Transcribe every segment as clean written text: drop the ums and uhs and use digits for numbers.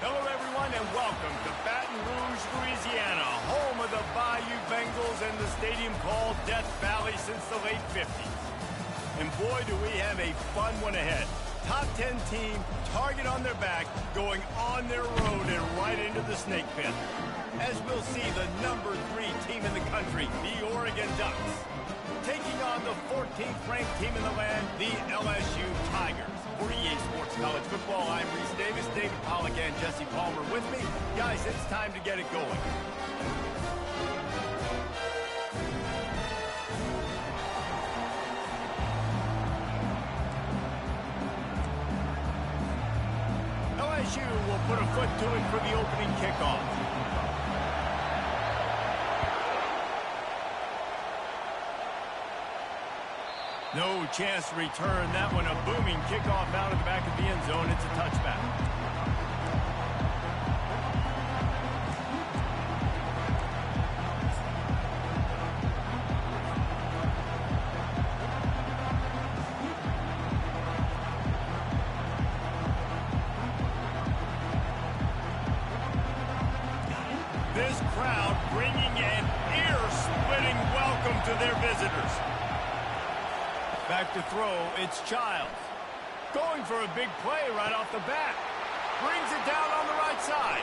Hello, everyone, and welcome to Baton Rouge, Louisiana, home of the Bayou Bengals and the stadium called Death Valley since the late 50s. And boy, do we have a fun one ahead. Top 10 team, target on their back, going on their road and right into the snake pit. As we'll see the number 3 team in the country, the Oregon Ducks, taking on the 14th ranked team in the land, the LSU Tigers. For EA Sports College Football, I'm Reese Davis, David Pollack, and Jesse Palmer with me. Guys, it's time to get it going. LSU will put a foot to it for the opening kickoff. No chance to return that one. A booming kickoff out of the back of the end zone. It's a touchback. This crowd bringing an ear-splitting welcome to their visitors. Back to throw, it's Childs. Going for a big play right off the bat. Brings it down on the right side.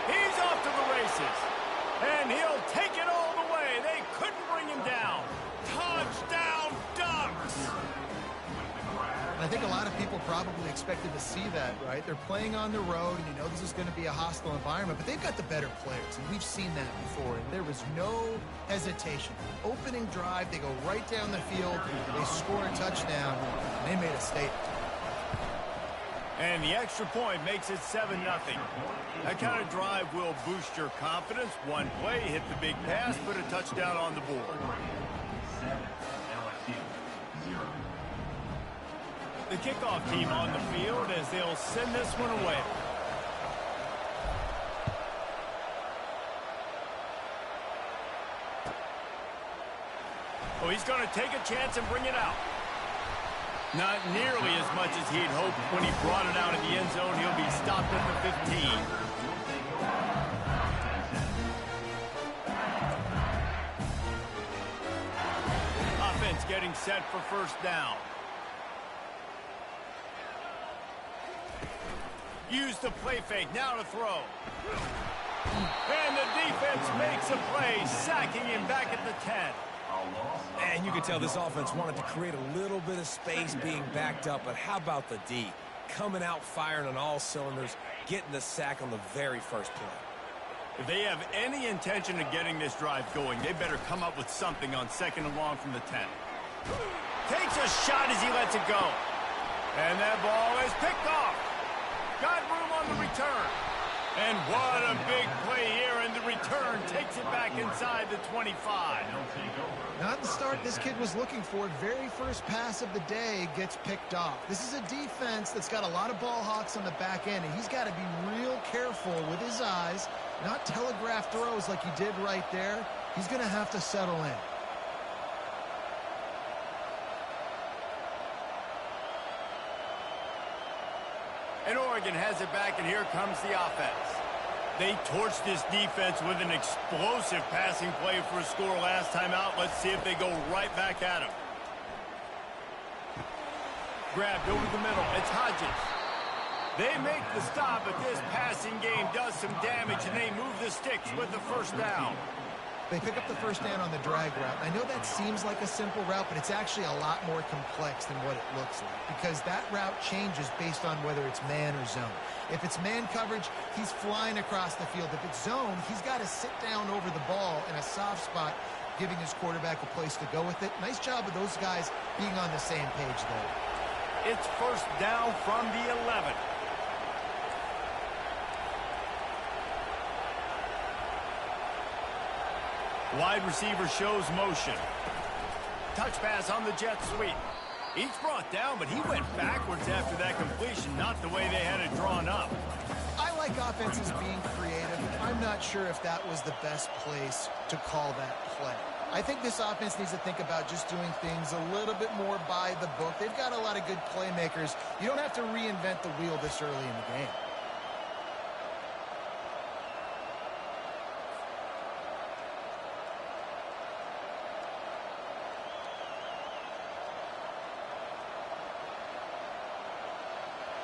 He's off to the races. And he'll take it all the way. They couldn't bring him down. Touchdown, Ducks! I think a lot of people probably expected to see that, right? They're playing on the road, and you know this is going to be a hostile environment, but they've got the better players, and we've seen that before, and there was no hesitation. Opening drive, they go right down the field, they score a touchdown, and they made a statement. And the extra point makes it 7-0. That kind of drive will boost your confidence. One play, hit the big pass, put a touchdown on the board. The kickoff team on the field as they'll send this one away. Oh, he's going to take a chance and bring it out. Not nearly as much as he'd hoped when he brought it out of the end zone. He'll be stopped at the 15. Offense getting set for first down. Use the play fake, now to throw. And the defense makes a play, sacking him back at the 10. And you can tell this offense wanted to create a little bit of space being backed up, but how about the D? Coming out firing on all cylinders, getting the sack on the very first play. If they have any intention of getting this drive going, they better come up with something on second and long from the 10. Takes a shot as he lets it go. And that ball is picked off. Got room on the return. And what a big play here, and the return takes it back inside the 25. Not the start this kid was looking for. Very first pass of the day gets picked off. This is a defense that's got a lot of ball hawks on the back end, and he's got to be real careful with his eyes, not telegraph throws like he did right there. He's going to have to settle in. And Oregon has it back, and here comes the offense. They torched this defense with an explosive passing play for a score last time out. Let's see if they go right back at him. Grabbed over the middle. It's Hodges. They make the stop, but this passing game does some damage, and they move the sticks with the first down. They pick up the first down on the drag route. I know that seems like a simple route, but it's actually a lot more complex than what it looks like, because that route changes based on whether it's man or zone. If it's man coverage, he's flying across the field. If it's zone, he's got to sit down over the ball in a soft spot, giving his quarterback a place to go with it. Nice job of those guys being on the same page there. It's first down from the 11. Wide receiver shows motion. Touch pass on the jet sweep. Each brought down, but he went backwards after that completion, not the way they had it drawn up. I like offenses being creative. I'm not sure if that was the best place to call that play. I think this offense needs to think about just doing things a little bit more by the book. They've got a lot of good playmakers. You don't have to reinvent the wheel this early in the game.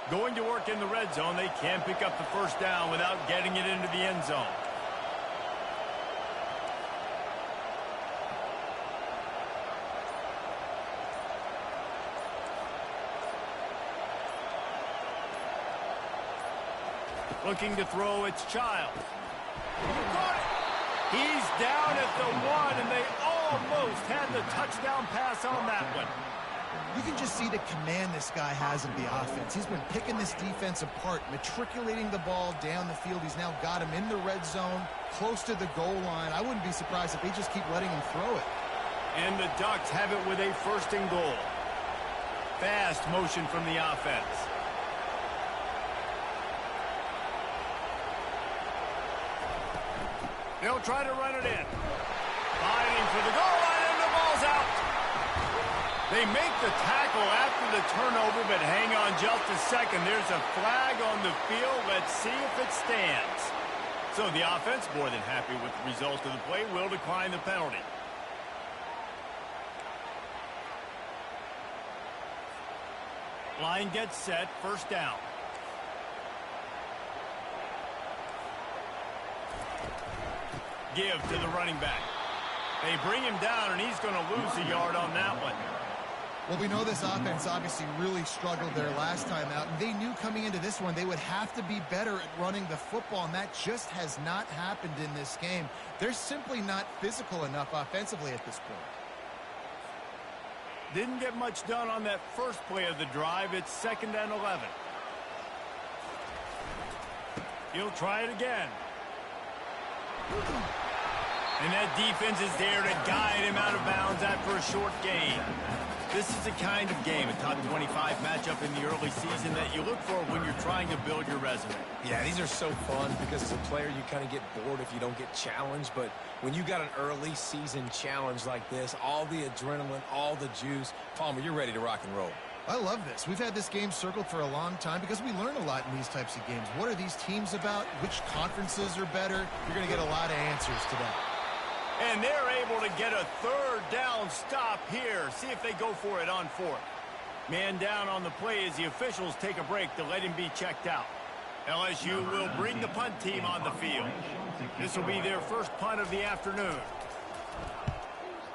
Going to work in the red zone, they can pick up the first down without getting it into the end zone. Looking to throw, it's Child. He's down at the 1, and they almost had the touchdown pass on that one. You can just see the command this guy has of the offense. He's been picking this defense apart, matriculating the ball down the field. He's now got him in the red zone, close to the goal line. I wouldn't be surprised if they just keep letting him throw it. And the Ducks have it with a 1st and goal. Fast motion from the offense. They'll try to run it in. Fighting for the goal line, and the ball's out. They make the tackle after the turnover, but hang on just a second. There's a flag on the field. Let's see if it stands. So the offense, more than happy with the result of the play, will decline the penalty. Line gets set, 1st down. Give to the running back. They bring him down, and he's going to lose a yard on that one. Well, we know this offense obviously really struggled there last time out, and they knew coming into this one they would have to be better at running the football, and that just has not happened in this game. They're simply not physical enough offensively at this point. Didn't get much done on that first play of the drive. It's 2nd and 11. He'll try it again. And that defense is there to guide him out of bounds after a short gain. This is the kind of game, a top 25 matchup in the early season, that you look for when you're trying to build your resume. Yeah, these are so fun because as a player you kind of get bored if you don't get challenged, but when you got an early season challenge like this, all the adrenaline, all the juice, Palmer, you're ready to rock and roll. I love this. We've had this game circled for a long time because we learn a lot in these types of games. What are these teams about? Which conferences are better? You're going to get a lot of answers today. And they're able to get a 3rd down stop here. See if they go for it on 4th. Man down on the play as the officials take a break to let him be checked out. LSU will bring the punt team on the field. This will be their first punt of the afternoon.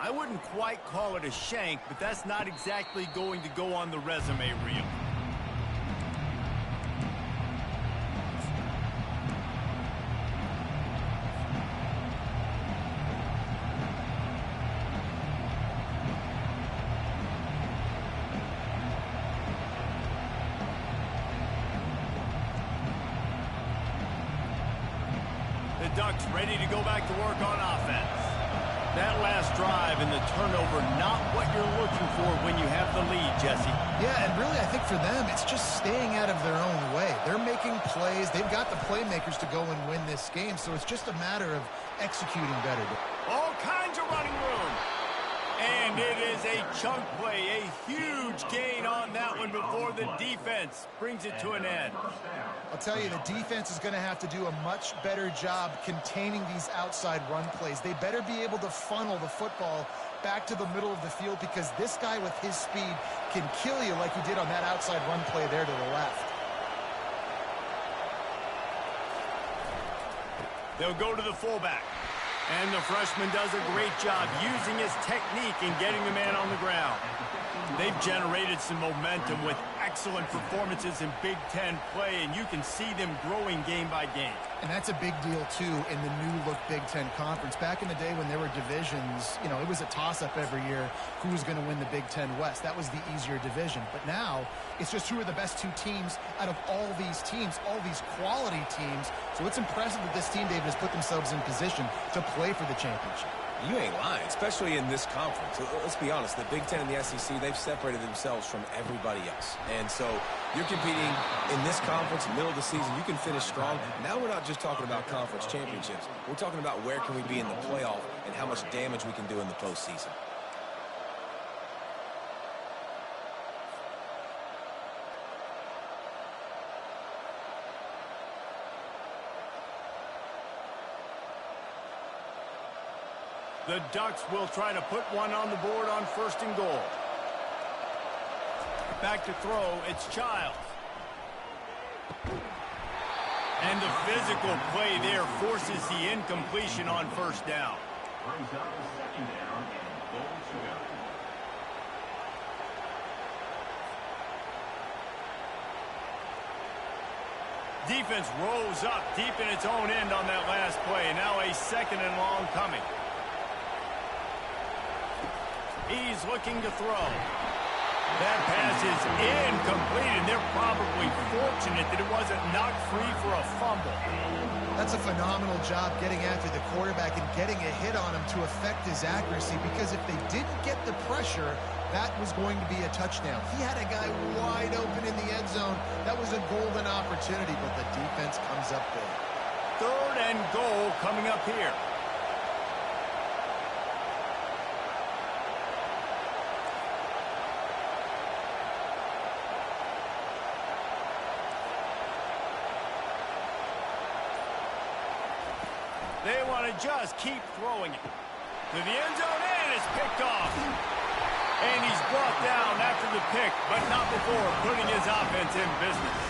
I wouldn't quite call it a shank, but that's not exactly going to go on the resume reel. The Ducks ready to go back to work on offense. That last drive and the turnover, not what you're looking for when you have the lead, Jesse. Yeah, and really I think for them, it's just staying out of their own way. They're making plays. They've got the playmakers to go and win this game, so it's just a matter of executing better. All kinds of running room. And it is a chunk play, a huge gain on that one before the defense brings it to an end. I'll tell you, the defense is going to have to do a much better job containing these outside run plays. They better be able to funnel the football back to the middle of the field because this guy with his speed can kill you like he did on that outside run play there to the left. They'll go to the fullback. And the freshman does a great job using his technique and getting the man on the ground. They've generated some momentum with excellent performances in Big Ten play, and you can see them growing game by game. And that's a big deal, too, in the new-look Big Ten Conference. Back in the day when there were divisions, you know, it was a toss-up every year who was going to win the Big Ten West. That was the easier division. But now, it's just who are the best two teams out of all these teams, all these quality teams. So it's impressive that this team, David, has put themselves in position to play for the championship. You ain't lying, especially in this conference. Let's be honest, the Big Ten and the SEC, they've separated themselves from everybody else. And so you're competing in this conference, middle of the season, you can finish strong. Now we're not just talking about conference championships. We're talking about where can we be in the playoff and how much damage we can do in the postseason. The Ducks will try to put one on the board on 1st and goal. Back to throw, it's Childs. And the physical play there forces the incompletion on first down. Brings up the second down and goal to go. Defense rolls up deep in its own end on that last play. Now a second and long coming. He's looking to throw. That pass is incomplete, and they're probably fortunate that it wasn't knocked free for a fumble. That's a phenomenal job getting after the quarterback and getting a hit on him to affect his accuracy, because if they didn't get the pressure, that was going to be a touchdown. He had a guy wide open in the end zone. That was a golden opportunity, but the defense comes up big. Third and goal coming up here. They want to just keep throwing it to the end zone, and it's picked off. And he's brought down after the pick, but not before putting his offense in business.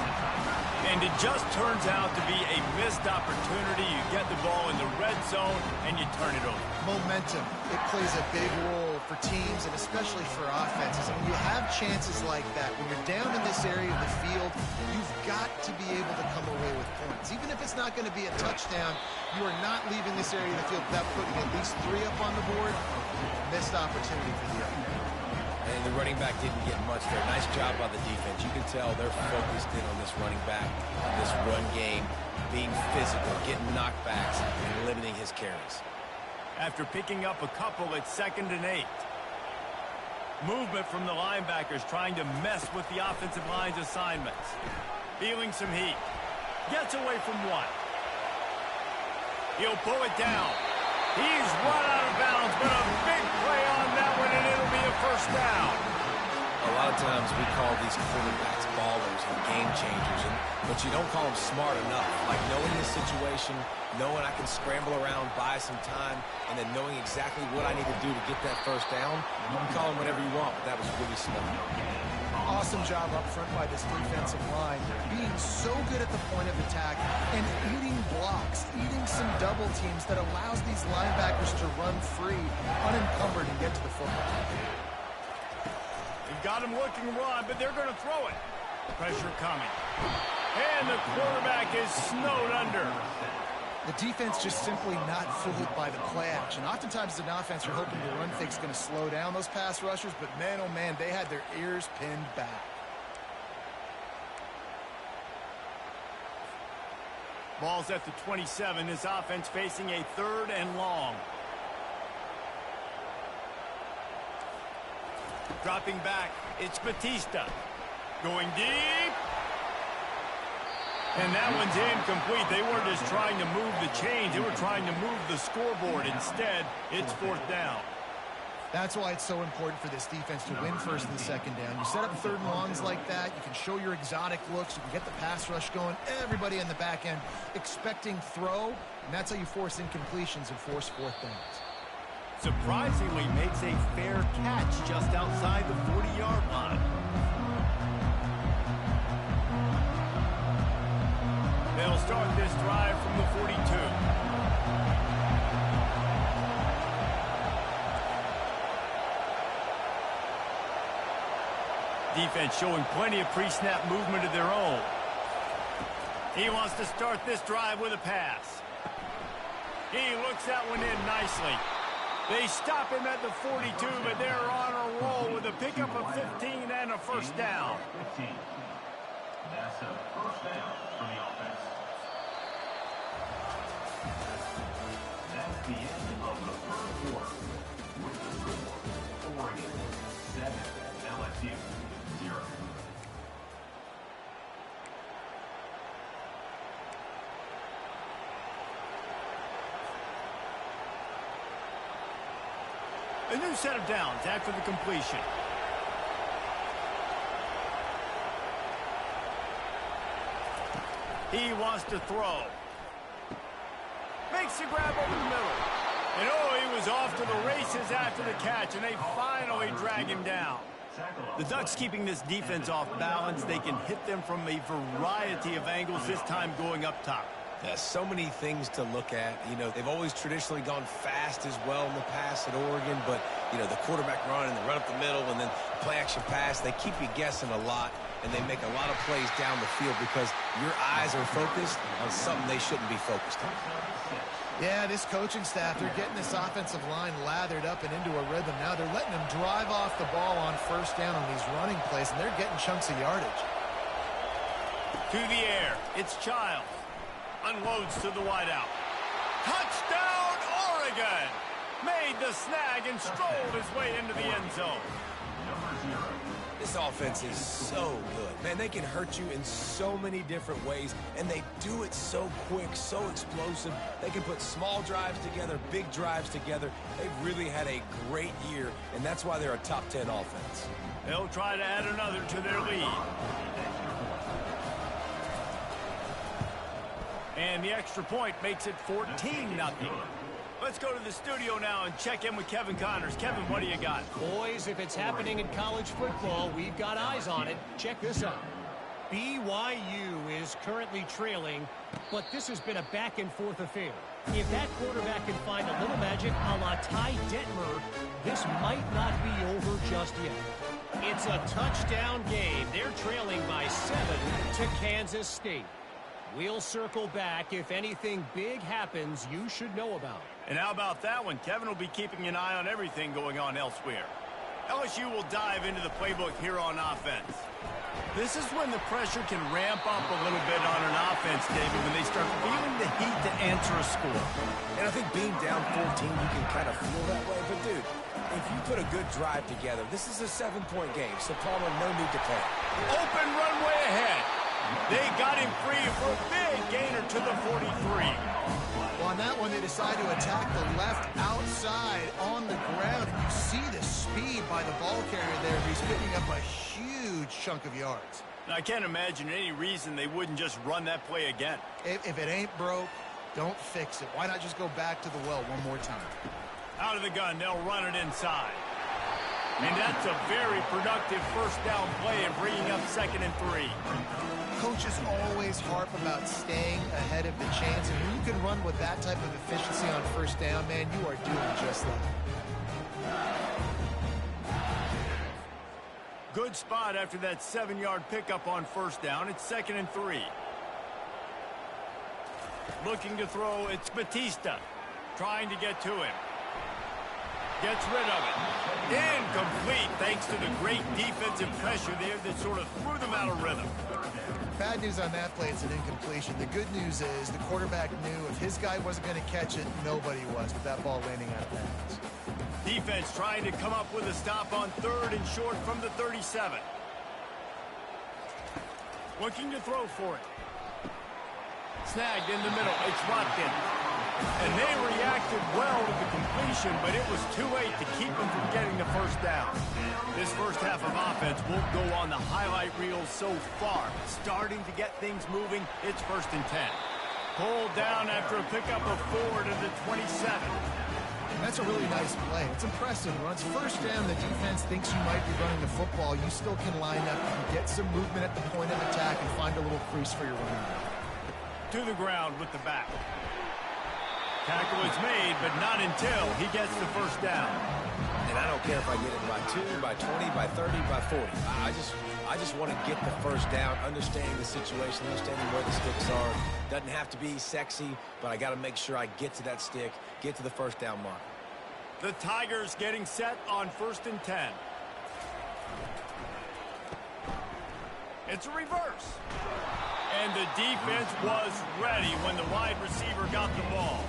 And it just turns out to be a missed opportunity. You get the ball in the red zone, and you turn it over. Momentum. It plays a big role for teams and especially for offenses. And when you have chances like that, when you're down in this area of the field, you've got to be able to come away with points. Even if it's not going to be a touchdown, you are not leaving this area of the field without putting at least 3 up on the board. Missed opportunity for the other. And the running back didn't get much there. Nice job by the defense. You can tell they're focused in on this running back, on this run game, being physical, getting knockbacks, and limiting his carries. After picking up a couple at 2nd and 8. Movement from the linebackers trying to mess with the offensive line's assignments. Feeling some heat. Gets away from one. He'll pull it down. He's run out of bounds, but a big play on that one, and it'll be a first down. A lot of times we call these quarterbacks ballers and game changers, but you don't call them smart enough. Like knowing the situation, knowing I can scramble around, buy some time, and then knowing exactly what I need to do to get that first down. You can call them whatever you want, but that was really smart. Awesome job up front by this defensive line, being so good at the point of attack and eating blocks, eating some double teams that allows these linebackers to run free, unencumbered, and get to the football. They've got him looking run, but they're going to throw it. Pressure coming. And the quarterback is snowed under. The defense just simply not fooled by the play action. Oftentimes as an offense, you're hoping the run fake's going to slow down those pass rushers, but man, oh man, they had their ears pinned back. Ball's at the 27. This offense facing a 3rd and long. Dropping back, it's Batista. Going deep. And that one's incomplete. They weren't just trying to move the chains. They were trying to move the scoreboard. Instead, it's 4th down. That's why it's so important for this defense to win 1st and 2nd down. You set up 3rd and longs like that. You can show your exotic looks. You can get the pass rush going. Everybody in the back end expecting throw. And that's how you force incompletions and force 4th downs. Surprisingly makes a fair catch just outside the 40-yard line. They'll start this drive from the 42. Defense showing plenty of pre-snap movement of their own. He wants to start this drive with a pass. He looks that one in nicely. They stop him at the 42, but they're on a roll with a pickup of 15 and a first down. 15. That's a first down for the offense. That's the end of the 3rd quarter. With the score, Oregon 7, LSU 0. A new set of downs after the completion. He wants to throw. Makes the grab over the middle. And oh, he was off to the races after the catch, and they finally drag him down. The Ducks keeping this defense off balance. They can hit them from a variety of angles, this time going up top. Yeah, so many things to look at. You know, they've always traditionally gone fast as well in the past at Oregon, but, you know, the quarterback run and the run up the middle and then play action pass, they keep you guessing a lot, and they make a lot of plays down the field because your eyes are focused on something they shouldn't be focused on. Yeah, this coaching staff, they're getting this offensive line lathered up and into a rhythm. Now they're letting them drive off the ball on first down on these running plays, and they're getting chunks of yardage. To the air, it's Childs. Unloads to the wideout. Touchdown, Oregon! Made the snag and strolled his way into the end zone. This offense is so good. Man, they can hurt you in so many different ways, and they do it so quick, so explosive. They can put small drives together, big drives together. They've really had a great year, and that's why they're a top 10 offense. They'll try to add another to their lead. And the extra point makes it 14-0. Let's go to the studio now and check in with Kevin Connors. Kevin, what do you got? Boys, if it's happening in college football, we've got eyes on it. Check this out. BYU is currently trailing, but this has been a back-and-forth affair. If that quarterback can find a little magic a la Ty Detmer, this might not be over just yet. It's a touchdown game. They're trailing by 7 to Kansas State. We'll circle back if anything big happens you should know about. And how about that one? Kevin will be keeping an eye on everything going on elsewhere. LSU will dive into the playbook here on offense. This is when the pressure can ramp up a little bit on an offense, David, when they start feeling the heat to answer a score. And I think being down 14, you can kind of feel that way. But, dude, if you put a good drive together, this is a 7-point game, so Palmer, no need to panic. Open runway ahead. They got him free for a big gainer to the 43. Well, on that one, they decide to attack the left outside on the ground. And you see the speed by the ball carrier there. He's picking up a huge chunk of yards. Now, I can't imagine any reason they wouldn't just run that play again. If it ain't broke, don't fix it. Why not just go back to the well one more time? Out of the gun, they'll run it inside. And that's a very productive first down play and bringing up 2nd and 3. Coaches always harp about staying ahead of the chains, and when you can run with that type of efficiency on first down, man, you are doing just that. Good spot after that 7-yard pickup on first down. It's 2nd and 3. Looking to throw, it's Batista. Trying to get to him. Gets rid of it. Incomplete thanks to the great defensive pressure there that sort of threw them out of rhythm. Bad news on that play, it's an incompletion. The good news is the quarterback knew if his guy wasn't going to catch it, nobody was, with that ball landing out of bounds. Defense trying to come up with a stop on 3rd and short from the 37. Looking to throw for it. Snagged in the middle. It's Watkins. And they reacted well to the completion, but it was too late to keep them from getting the first down. This first half of offense won't go on the highlight reel so far. Starting to get things moving, it's 1st and 10. Pulled down after a pickup of 4 to the 27. That's a really nice play. It's impressive. When it's first down, the defense thinks you might be running the football. You still can line up. You can get some movement at the point of attack and find a little crease for your running back. To the ground with the back. Tackle is made, but not until he gets the first down. And I don't care if I get it by 2, by 20, by 30, by 40. I just want to get the first down, understanding the situation, understanding where the sticks are. Doesn't have to be sexy, but I got to make sure I get to that stick, get to the first down mark. The Tigers getting set on 1st and 10. It's a reverse. And the defense was ready when the wide receiver got the ball.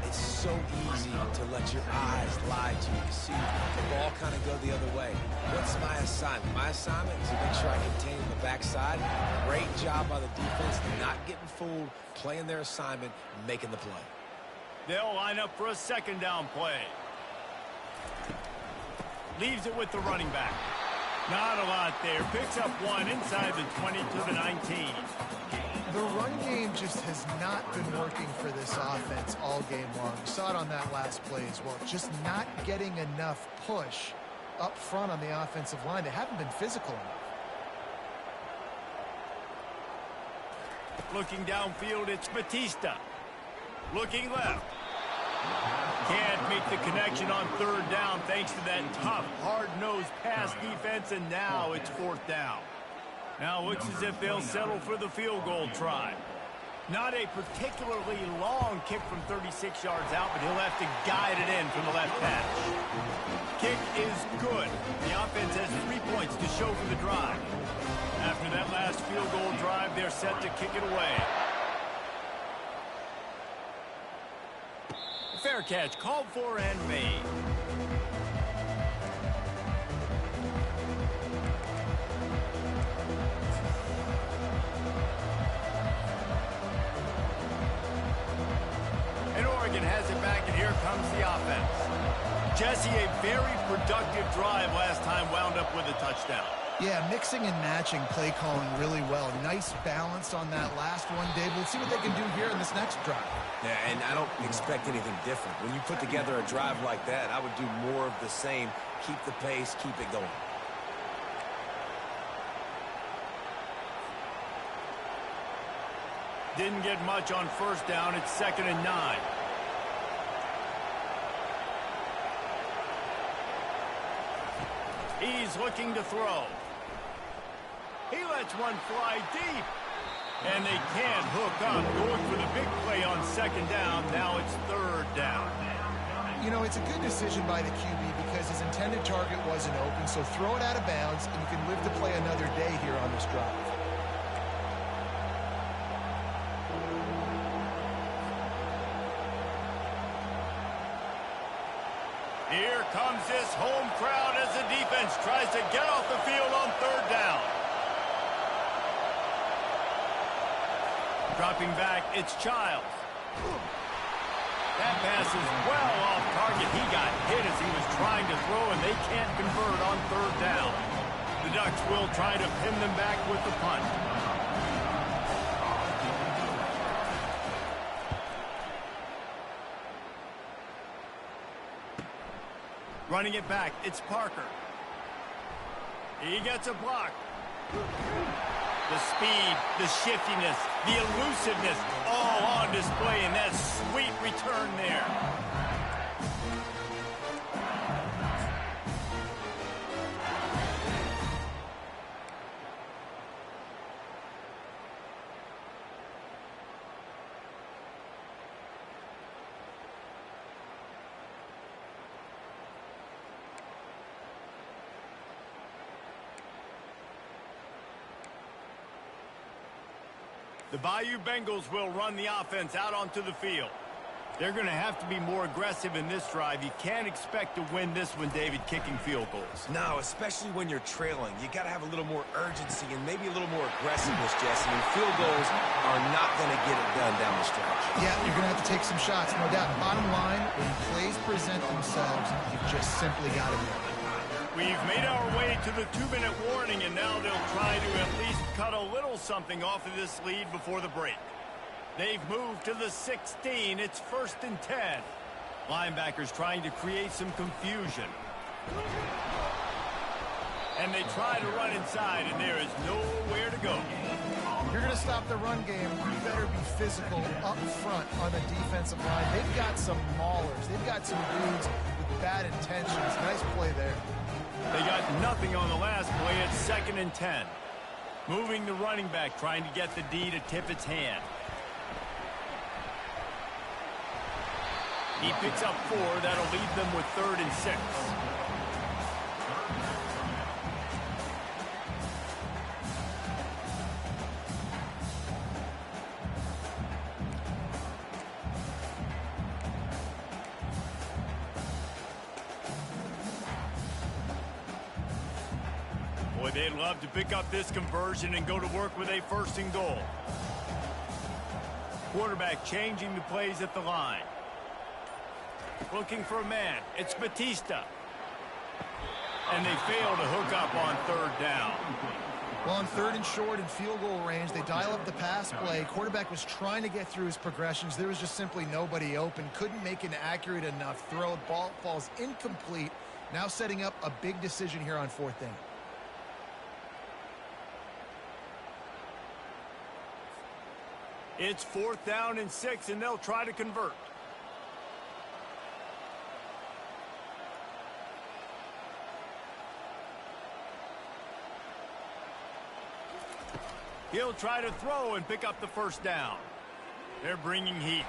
It's so easy to let your eyes lie to you. See the ball kind of go the other way. What's my assignment? My assignment is to make sure I contain the backside. Great job by the defense, not getting fooled, playing their assignment, making the play. They'll line up for a 2nd down play. Leaves it with the running back. Not a lot there. Picks up 1 inside the 20 to the 19. The run game just has not been working for this offense all game long. We saw it on that last play as well. Just not getting enough push up front on the offensive line. They haven't been physical enough. Looking downfield, it's Batista. Looking left. Can't make the connection on third down thanks to that tough, hard-nosed pass defense, and now it's fourth down. Now looks as if they'll settle for the field goal try. Not a particularly long kick from 36 yards out, but he'll have to guide it in from the left patch. Kick is good. The offense has 3 points to show for the drive. After that last field goal drive, they're set to kick it away. Fair catch, called for and made. And Oregon has it back, and here comes the offense. Jesse, a very productive drive last time, wound up with a touchdown. Yeah, mixing and matching play calling really well. Nice balance on that last one, Dave. We'll see what they can do here in this next drive. Yeah, and I don't expect anything different. When you put together a drive like that, I would do more of the same. Keep the pace, keep it going. Didn't get much on first down. It's 2nd and 9. He's looking to throw. He lets one fly deep. And they can't hook up. Going for the big play on 2nd down. Now it's 3rd down. You know, it's a good decision by the QB because his intended target wasn't open, so throw it out of bounds, and you can live to play another day here on this drive. Here comes this home crowd as the defense tries to get off the field on 3rd down. Dropping back, it's Childs. That pass is well off target. He got hit as he was trying to throw, and they can't convert on 3rd down. The Ducks will try to pin them back with the punt. Running it back, it's Parker. He gets a block. The speed, the shiftiness, the elusiveness, all on display in that sweet return there. The Bayou Bengals will run the offense out onto the field. They're going to have to be more aggressive in this drive. You can't expect to win this one, David, kicking field goals. No, especially when you're trailing. You got to have a little more urgency and maybe a little more aggressiveness, Jesse. And field goals are not going to get it done down the stretch. Yeah, you're going to have to take some shots, no doubt. Bottom line, when plays present themselves, you've just simply got to win. We've made our way to the 2-minute warning, and now they'll try to at least cut a little something off of this lead before the break. They've moved to the 16. It's 1st and 10. Linebackers trying to create some confusion. And they try to run inside, and there is nowhere to go. You're going to stop the run game. You better be physical up front on the defensive line. They've got some maulers. They've got some dudes with bad intentions. Nice play there. They got nothing on the last play. It's 2nd and 10. Moving the running back, trying to get the D to tip its hand. He picks up 4. That'll leave them with 3rd and 6. Boy, they'd love to pick up this conversion and go to work with a 1st and goal. Quarterback changing the plays at the line. Looking for a man. It's Batista. And they fail to hook up on 3rd down. Well, on 3rd and short and field goal range, they dial up the pass play. Quarterback was trying to get through his progressions. There was just simply nobody open. Couldn't make an accurate enough throw. Ball falls incomplete, Now setting up a big decision here on 4th down. It's 4th down and 6, and they'll try to convert. He'll try to throw and pick up the 1st down. They're bringing heat.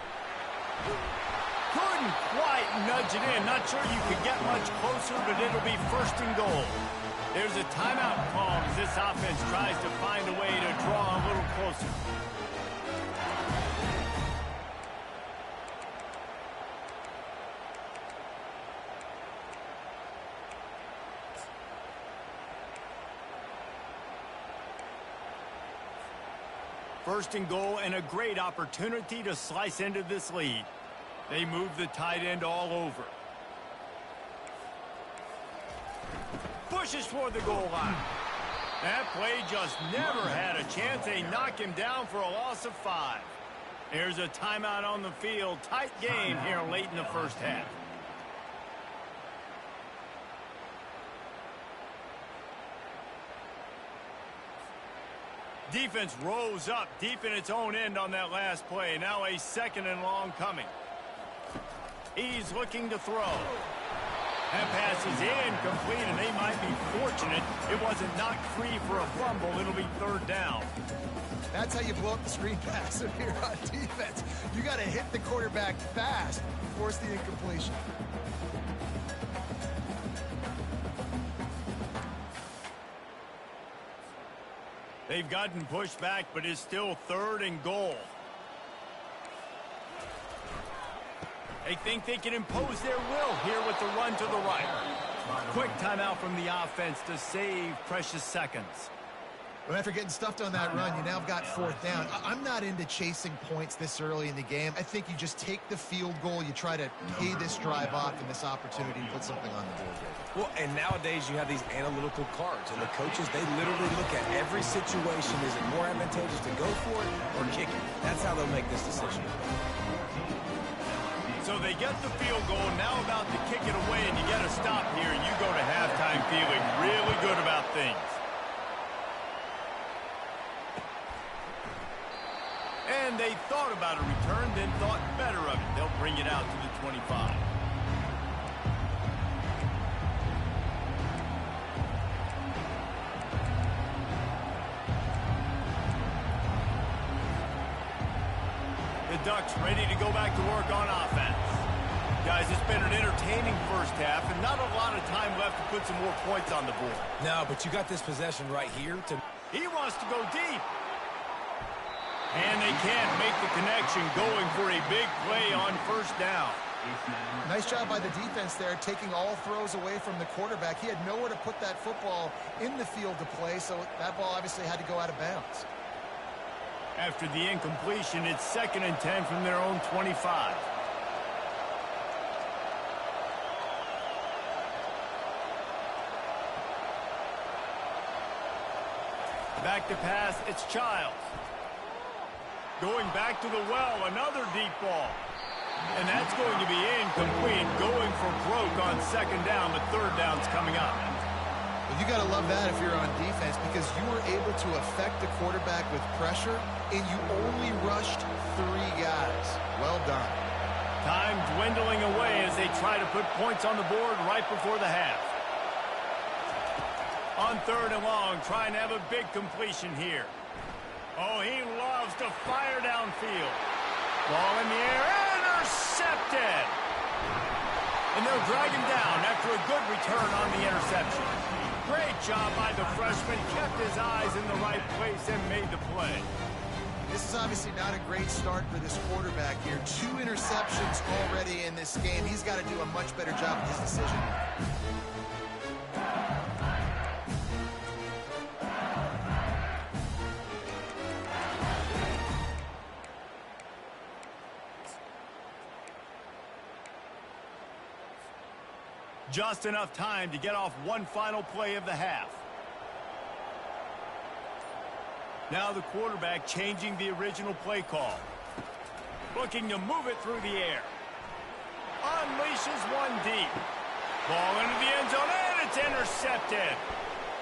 Couldn't quite nudge it in. Not sure you could get much closer, but it'll be 1st and goal. There's a timeout call as this offense tries to find a way to draw a little closer. First and goal, and a great opportunity to slice into this lead. They move the tight end all over. Pushes toward the goal line. That play just never had a chance. They knock him down for a loss of 5. There's a timeout on the field. Tight game here late in the 1st half. Defense rose up deep in its own end on that last play. Now a 2nd and long coming. He's looking to throw. That pass is incomplete, and they might be fortunate it wasn't knocked free for a fumble. It'll be 3rd down. That's how you blow up the screen pass if you're on defense. You got to hit the quarterback fast to force the incompletion. They've gotten pushed back, but it's still 3rd and goal. They think they can impose their will here with the run to the right. Quick timeout from the offense to save precious seconds. Well, after getting stuffed on that run, you now have got 4th down. I'm not into chasing points this early in the game. I think you just take the field goal. You try to pay this drive off and this opportunity to put something on the board here. Well, and nowadays you have these analytical cards, and the coaches, they literally look at every situation. Is it more advantageous to go for it or kick it? That's how they'll make this decision. So they get the field goal, now about to kick it away, and you get a stop here. You go to halftime feeling really good about things. And they thought about a return, then thought better of it. They'll bring it out to the 25. The Ducks ready to go back to work on offense. Guys, it's been an entertaining 1st half, and not a lot of time left to put some more points on the board. No, but you got this possession right here to... He wants to go deep. And they can't make the connection, going for a big play on 1st down. Nice job by the defense there, taking all throws away from the quarterback. He had nowhere to put that football in the field to play, so that ball obviously had to go out of bounds. After the incompletion, it's 2nd and 10 from their own 25. Back to pass, it's Childs. Going back to the well, another deep ball. And that's going to be incomplete, going for broke on 2nd down, but 3rd down's coming up. Well, you got to love that if you're on defense, because you were able to affect the quarterback with pressure, and you only rushed 3 guys. Well done. Time dwindling away as they try to put points on the board right before the half. On 3rd and long, trying to have a big completion here. Oh, he loves to fire downfield. Ball in the air, intercepted. And they'll drag him down after a good return on the interception. Great job by the freshman, kept his eyes in the right place and made the play. This is obviously not a great start for this quarterback here. 2 interceptions already in this game. He's got to do a much better job with his decision. Just enough time to get off one final play of the half. Now the quarterback changing the original play call. Looking to move it through the air. Unleashes one deep. Ball into the end zone, and it's intercepted.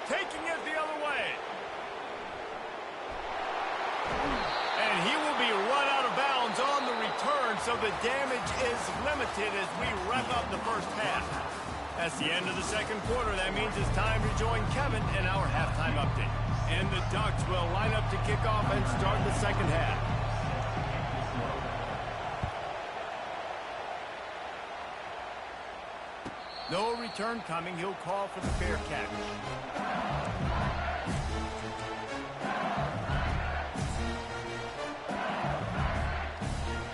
Taking it the other way. And he will be run out of bounds on the return, so the damage is limited as we wrap up the first half. That's the end of the second quarter. That means it's time to join Kevin in our halftime update. And the Ducks will line up to kick off and start the second half. No return coming. He'll call for the fair catch.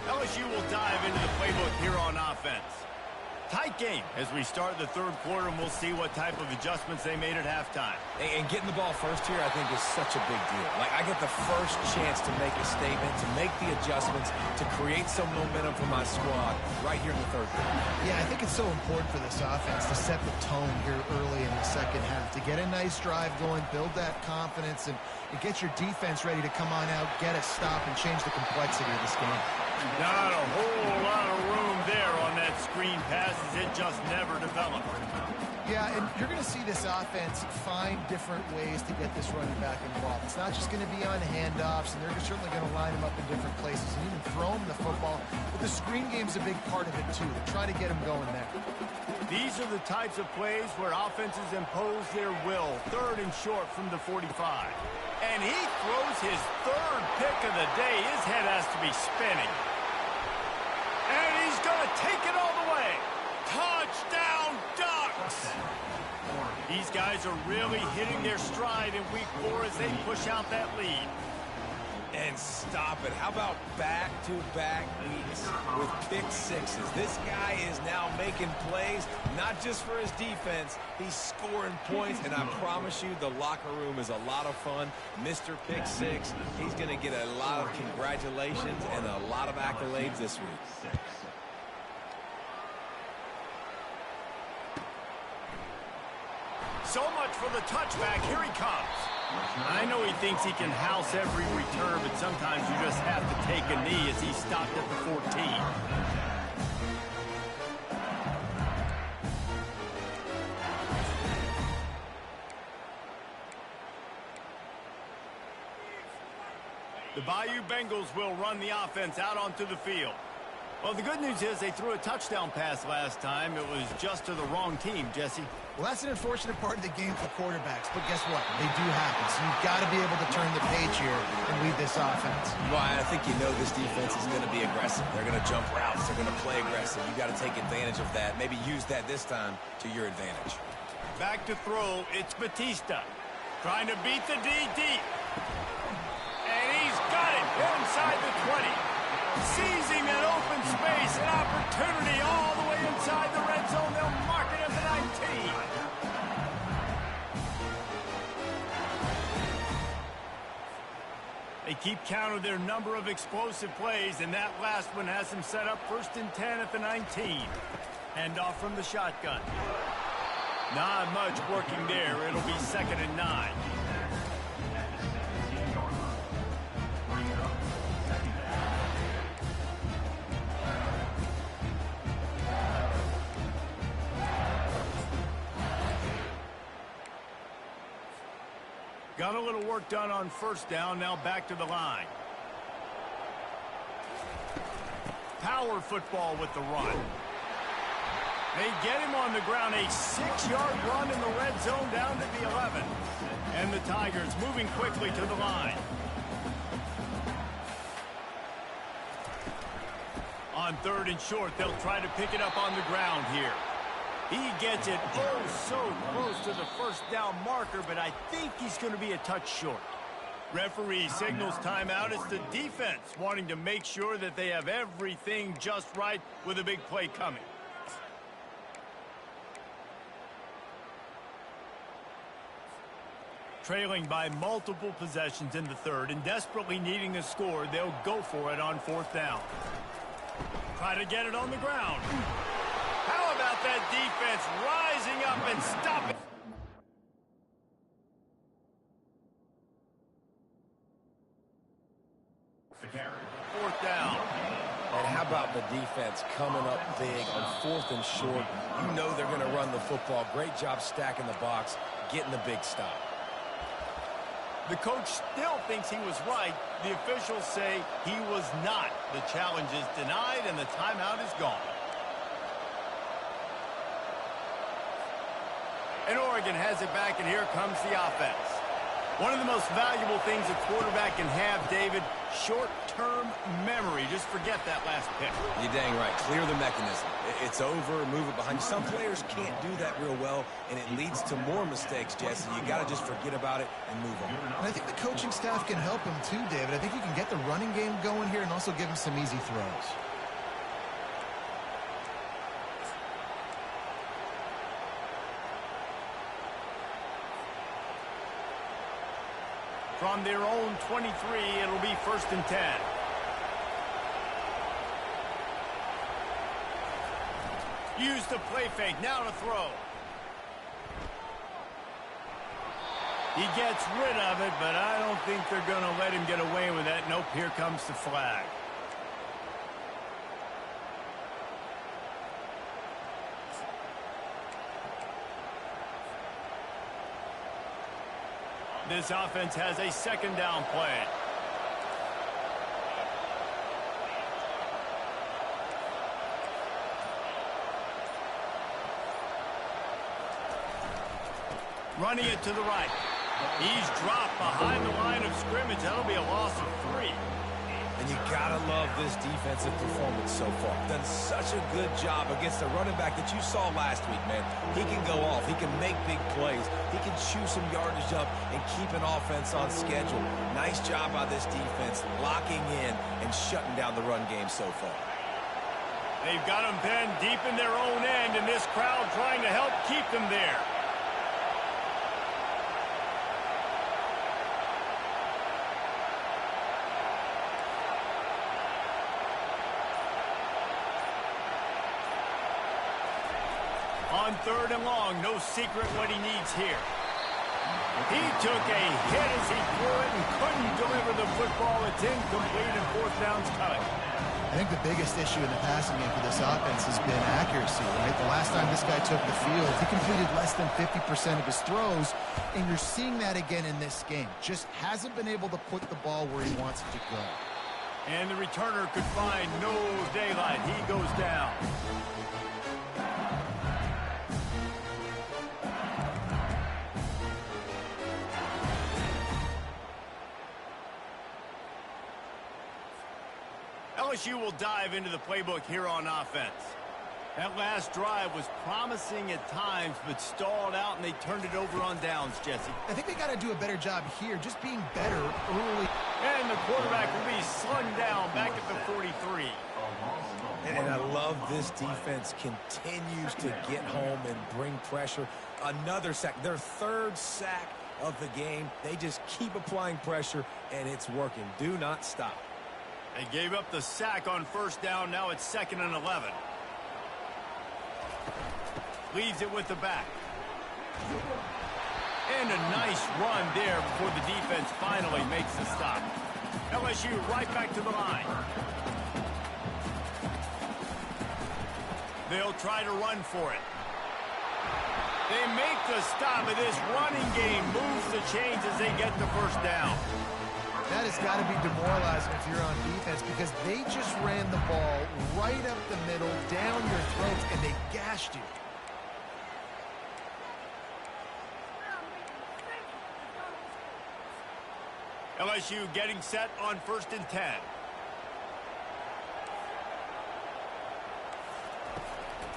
LSU will dive into the playbook here on offense. Tight game as we start the third quarter, and we'll see what type of adjustments they made at halftime. And getting the ball first here, I think, is such a big deal. Like, I get the first chance to make a statement, to make the adjustments, to create some momentum for my squad right here in the third quarter. Yeah, I think it's so important for this offense to set the tone here early in the second half, to get a nice drive going, build that confidence, and get your defense ready to come on out, get a stop, and change the complexity of this game. Not a whole lot of room there on that screen pass as it just never developed. Yeah, and you're going to see this offense find different ways to get this running back involved. It's not just going to be on handoffs, and they're certainly going to line him up in different places and even throw him the football. But the screen game's a big part of it, too. They're trying to get him going there. These are the types of plays where offenses impose their will. Third and short from the 45. And he throws his third pick of the day. His head has to be spinning. And he's going to take it all the way. Touchdown, Ducks! These guys are really hitting their stride in week 4 as they push out that lead. And stop it. How about back-to-back weeks with pick sixes? This guy is now making plays, not just for his defense. He's scoring points, and I promise you the locker room is a lot of fun. Mr. Pick Six, he's going to get a lot of congratulations and a lot of accolades this week. So much for the touchback. Here he comes. I know he thinks he can house every return, but sometimes you just have to take a knee as he stopped at the 14. The Bayou Bengals will run the offense out onto the field. Well, the good news is they threw a touchdown pass last time. It was just to the wrong team, Jesse. Well, that's an unfortunate part of the game for quarterbacks, but guess what? They do happen, so you've got to be able to turn the page here and lead this offense. Well, I think you know this defense is going to be aggressive. They're going to jump routes. They're going to play aggressive. You've got to take advantage of that. Maybe use that this time to your advantage. Back to throw. It's Batista. Trying to beat the D deep. And he's got it inside the 20. Seizing an open space, an opportunity all the way inside the red zone. They'll mark it at the 19. They keep count of their number of explosive plays, and that last one has them set up 1st and 10 at the 19. Hand off from the shotgun. Not much working there. It'll be 2nd and 9. Got a little work done on 1st down, now back to the line. Power football with the run. They get him on the ground, a 6-yard run in the red zone down to the 11. And the Tigers moving quickly to the line. On 3rd and short, they'll try to pick it up on the ground here. He gets it so close to the 1st down marker, but I think he's going to be a touch short. Referee signals timeout. It's the defense wanting to make sure that they have everything just right with a big play coming. Trailing by multiple possessions in the 3rd and desperately needing a score, they'll go for it on 4th down. Try to get it on the ground. How about that defense rising up and stopping? The carry. 4th down. And how about the defense coming up big on 4th and short? You know they're going to run the football. Great job stacking the box, getting the big stop. The coach still thinks he was right. The officials say he was not. The challenge is denied, and the timeout is gone. And Oregon has it back, and here comes the offense. One of the most valuable things a quarterback can have, David, short-term memory. Just forget that last pick. You're dang right. Clear the mechanism. It's over, move it behind you. Some players can't do that real well, and it leads to more mistakes, Jesse. You got to just forget about it and move on. And I think the coaching staff can help him too, David. I think you can get the running game going here and also give him some easy throws. From their own 23, it'll be 1st and 10. Use the play fake, now to throw. He gets rid of it, but I don't think they're going to let him get away with that. Nope, here comes the flag. This offense has a 2nd down play. Running it to the right. He's dropped behind the line of scrimmage. That'll be a loss of 3. And you gotta love this defensive performance so far. Done such a good job against the running back that you saw last week, man. He can go off. He can make big plays. He can chew some yardage up and keep an offense on schedule. Nice job by this defense locking in and shutting down the run game so far. They've got them pinned deep in their own end, and this crowd trying to help keep them there. On 3rd and long, no secret what he needs here. He took a hit as he threw it and couldn't deliver the football. It's incomplete and 4th down's coming. I think the biggest issue in the passing game for this offense has been accuracy, right? The last time this guy took the field, he completed less than 50% of his throws, and you're seeing that again in this game. Just hasn't been able to put the ball where he wants it to go. And the returner could find no daylight. He goes down. LSU will dive into the playbook here on offense. That last drive was promising at times, but stalled out, and they turned it over on downs, Jesse. I think they got to do a better job here, just being better early. And the quarterback will be slung down back at the 43. And I love this defense continues to get home and bring pressure. Another sack, their 3rd sack of the game. They just keep applying pressure, and it's working. Do not stop. They gave up the sack on 1st down. Now it's 2nd and 11. Leaves it with the back. And a nice run there before the defense finally makes the stop. LSU right back to the line. They'll try to run for it. They make the stop, and this running game moves the chains as they get the 1st down. That has got to be demoralizing if you're on defense, because they just ran the ball right up the middle, down your throats, and they gashed you. LSU getting set on 1st and 10.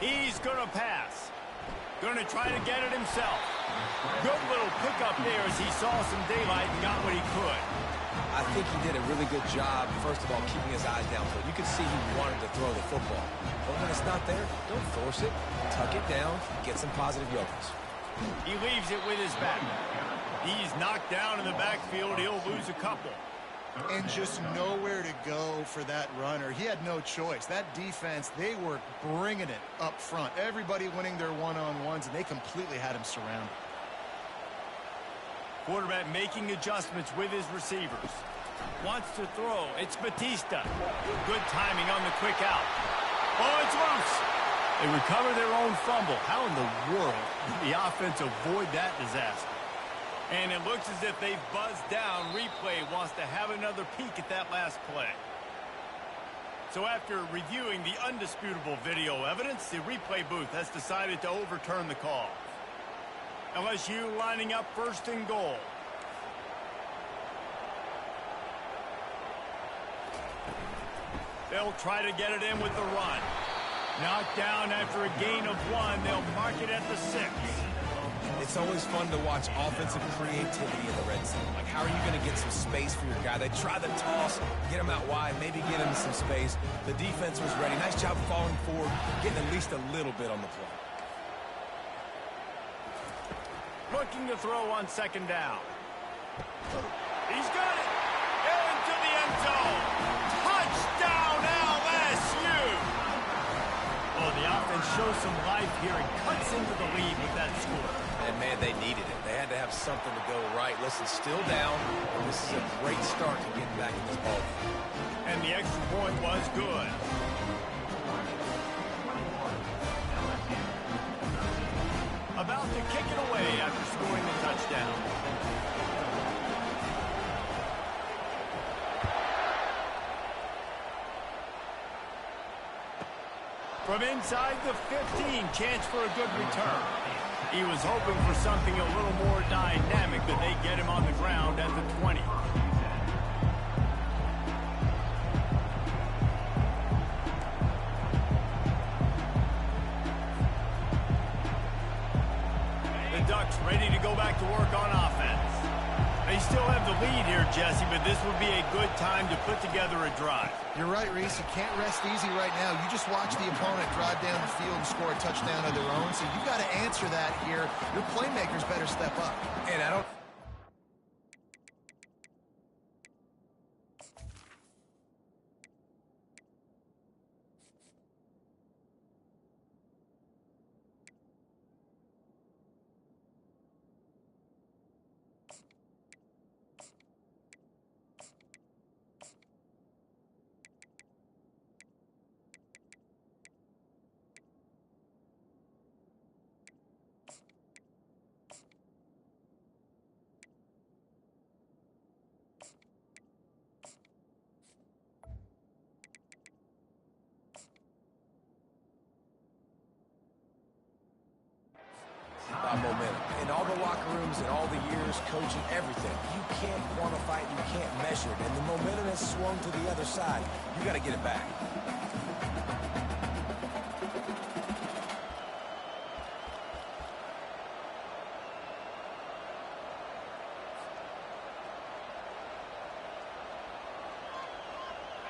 He's going to pass. Going to try to get it himself. Good little pickup there as he saw some daylight and got what he could. I think he did a really good job, first of all, keeping his eyes downfield. You could see he wanted to throw the football. But when it's not there, don't force it. Tuck it down, get some positive yardage. He leaves it with his back. He's knocked down in the backfield. He'll lose a couple. And just nowhere to go for that runner. He had no choice. That defense, they were bringing it up front. Everybody winning their one-on-ones, and they completely had him surrounded. Quarterback making adjustments with his receivers. Wants to throw. It's Batista. Good timing on the quick out. Oh, it's loose. They recover their own fumble. How in the world did the offense avoid that disaster? And it looks as if they've buzzed down. Replay wants to have another peek at that last play. So after reviewing the undisputable video evidence, the replay booth has decided to overturn the call. LSU lining up first and goal. They'll try to get it in with the run. Knocked down after a gain of 1. They'll mark it at the 6. It's always fun to watch offensive creativity in the red zone. Like, how are you going to get some space for your guy? They try the toss, get him out wide, maybe get him some space. The defense was ready. Nice job falling forward, getting at least a little bit on the play. Looking to throw on second down. He's got it. Into the end zone. Touchdown, LSU. Oh, the offense shows some life here and cuts into the lead with that score. And, man, they needed it. They had to have something to go right. Listen, still down. This is a great start to getting back in this ball game. And the extra point was good. About to kick it away after scoring the touchdown. From inside the 15, chance for a good return. He was hoping for something a little more dynamic, but they get him on the ground at the 20. The Ducks ready to go back to work on offense. They still have the lead here, Jesse, but this would be a good time to put together a drive. You're right, Reese. You can't rest easy right now. You just watch the opponent drive down the field and score a touchdown of their own, so you've got to answer that here. Your playmakers better step up. And I don't... momentum. In all the locker rooms and all the years coaching, everything, you can't quantify it, you can't measure it, and the momentum has swung to the other side. You got to get it back.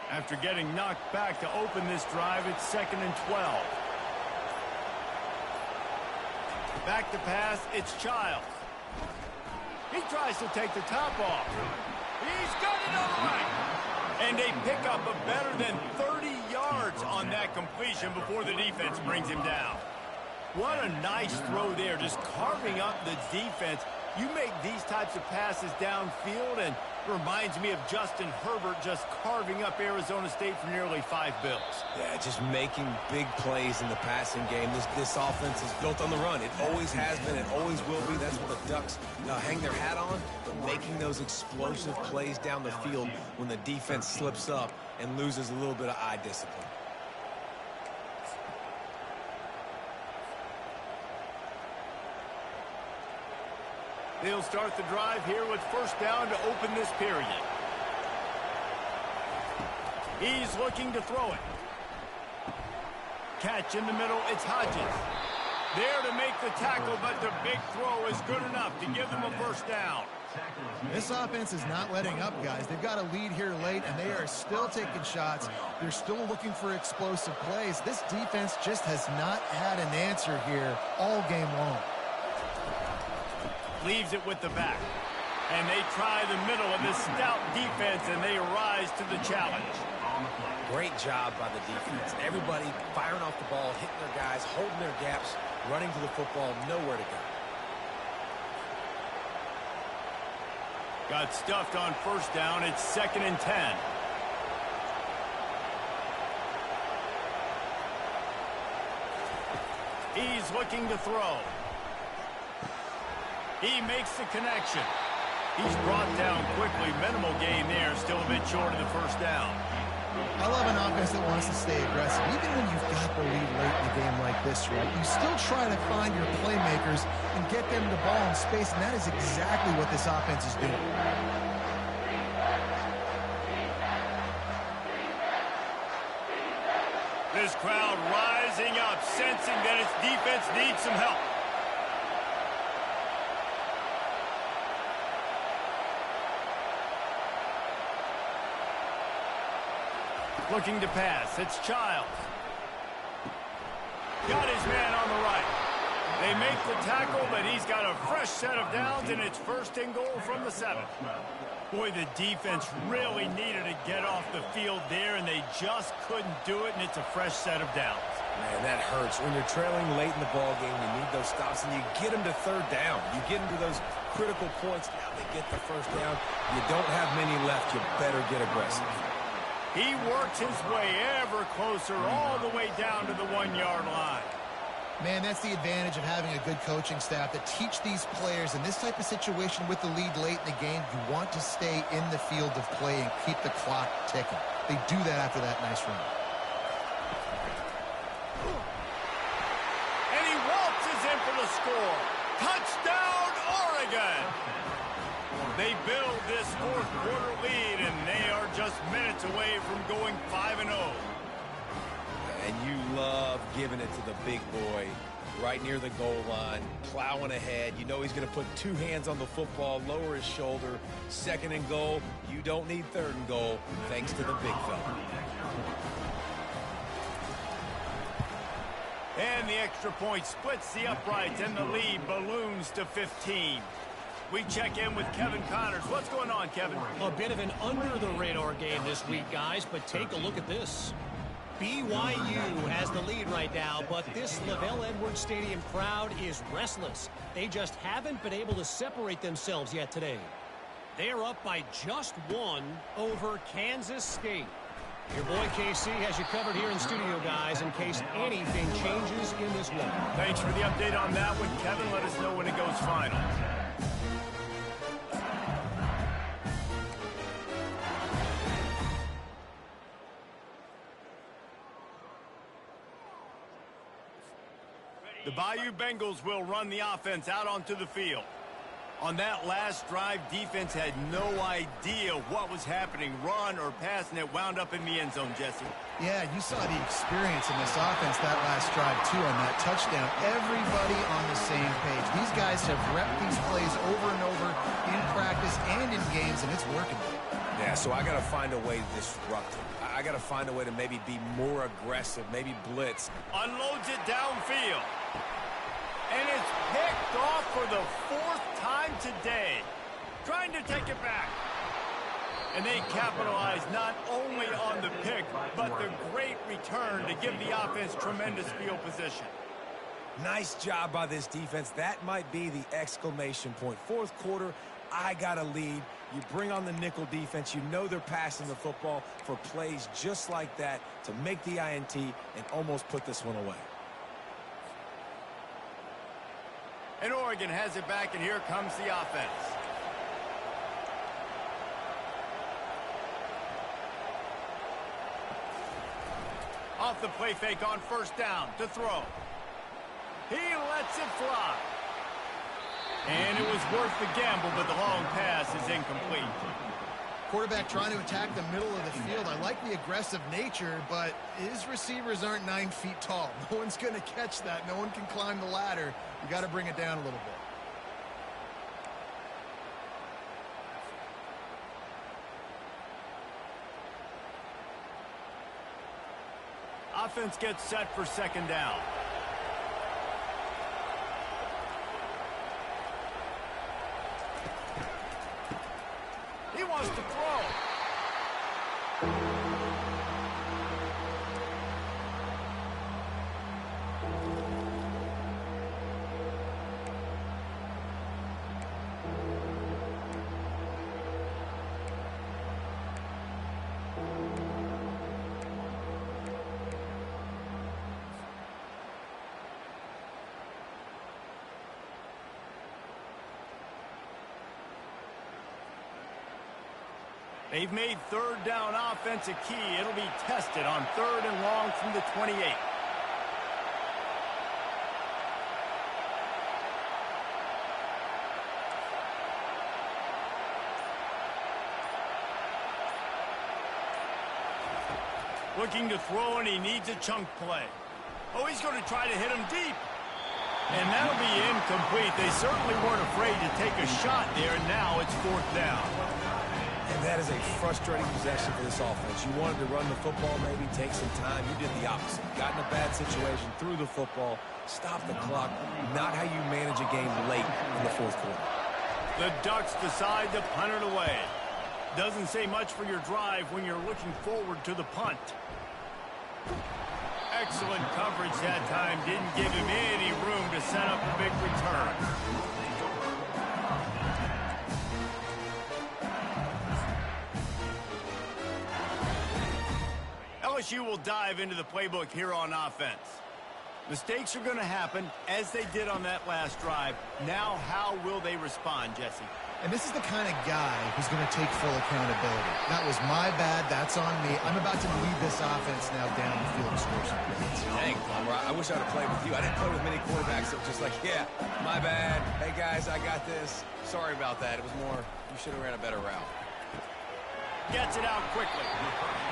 After getting knocked back to open this drive, it's 2nd and 12. Back to pass, it's Childs. He tries to take the top off. He's got it all right. And they pick up a better than 30 yards on that completion before the defense brings him down. What a nice throw there, just carving up the defense. You make these types of passes downfield, and it reminds me of Justin Herbert just carving up Arizona State for nearly 5 bills. Yeah, just making big plays in the passing game. This offense is built on the run. It always has been. It always will be. That's what the Ducks hang their hat on. But making those explosive plays down the field when the defense slips up and loses a little bit of eye discipline. They'll start the drive here with first down to open this period. He's looking to throw it. Catch in the middle, it's Hodges. There to make the tackle, but the big throw is good enough to give them a first down. This offense is not letting up, guys. They've got a lead here late, and they are still taking shots. They're still looking for explosive plays. This defense just has not had an answer here all game long. Leaves it with the back. And they try the middle of this stout defense, and they rise to the challenge. Great job by the defense. Everybody firing off the ball, hitting their guys, holding their gaps, running to the football, nowhere to go. Got stuffed on first down. It's 2nd and 10. He's looking to throw. He makes the connection. He's brought down quickly. Minimal gain there. Still a bit short of the first down. I love an offense that wants to stay aggressive. Even when you've got the lead late in a game like this, right, you still try to find your playmakers and get them the ball in space, and that is exactly what this offense is doing. This crowd rising up, sensing that its defense needs some help. Looking to pass. It's Childs. Got his man on the right. They make the tackle, but he's got a fresh set of downs, and it's 1st and goal from the 7. Boy, the defense really needed to get off the field there, and they just couldn't do it, and it's a fresh set of downs. Man, that hurts. When you're trailing late in the ball game, you need those stops, and you get them to 3rd down. You get them to those critical points. Now they get the 1st down. You don't have many left. You better get aggressive. He works his way ever closer all the way down to the 1-yard line. Man, that's the advantage of having a good coaching staff that teach these players in this type of situation with the lead late in the game. You want to stay in the field of play and keep the clock ticking. They do that after that nice run. And he waltzes in for the score. Touchdown, Oregon! They build this 4th quarter lead, and they are just minutes away from going 5-0. And you love giving it to the big boy right near the goal line, plowing ahead. You know he's going to put 2 hands on the football, lower his shoulder. 2nd and goal. You don't need 3rd and goal, thanks to the big fella. And the extra point splits the uprights, and the lead balloons to 15. We check in with Kevin Connors. What's going on, Kevin? A bit of an under-the-radar game this week, guys, but take a look at this. BYU has the lead right now, but this LaVell Edwards Stadium crowd is restless. They just haven't been able to separate themselves yet today. They're up by just 1 over Kansas State. Your boy KC has you covered here in studio, guys, in case anything changes in this one. Thanks for the update on that one, Kevin. Let us know when it goes final. The Bayou Bengals will run the offense out onto the field. On that last drive, defense had no idea what was happening, run or pass, and it wound up in the end zone, Jesse. Yeah, you saw the experience in this offense that last drive, too, on that touchdown. Everybody on the same page. These guys have repped these plays over and over in practice and in games, and it's working. Yeah, so I got to find a way to disrupt him. I got to find a way to maybe be more aggressive, maybe blitz. Unloads it downfield. And it's picked off for the 4th time today. Trying to take it back. And they capitalize not only on the pick, but the great return to give the offense tremendous field position. Nice job by this defense. That might be the exclamation point. 4th quarter, I got a lead. You bring on the nickel defense. You know they're passing the football for plays just like that to make the INT and almost put this one away. And Oregon has it back, and here comes the offense. Off the play fake on 1st down to throw. He lets it fly. And it was worth the gamble, but the long pass is incomplete. Quarterback trying to attack the middle of the field. I like the aggressive nature, but his receivers aren't 9 feet tall. No one's going to catch that. No one can climb the ladder. You got to bring it down a little bit. Offense gets set for 2nd down. He wants to throw. They've made third down offense a key. It'll be tested on 3rd and long from the 28. Looking to throw, and he needs a chunk play. Oh, he's going to try to hit him deep. And that'll be incomplete. They certainly weren't afraid to take a shot there, and now it's 4th down. And that is a frustrating possession for this offense. You wanted to run the football, maybe take some time. You did the opposite. Got in a bad situation, threw the football, stopped the clock. Not how you manage a game late in the 4th quarter. The Ducks decide to punt it away. Doesn't say much for your drive when you're looking forward to the punt. Excellent coverage that time. Didn't give him any room to set up a big return. LSU will dive into the playbook here on offense. Mistakes are going to happen, as they did on that last drive. Now, how will they respond, Jesse? And this is the kind of guy who's going to take full accountability. That was my bad. That's on me. I'm about to lead this offense now down the field and score some points. Dang, Palmer, I wish I would have played with you. I didn't play with many quarterbacks that were just like, yeah, my bad. Hey, guys, I got this. Sorry about that. It was more, you should have ran a better route. Gets it out quickly.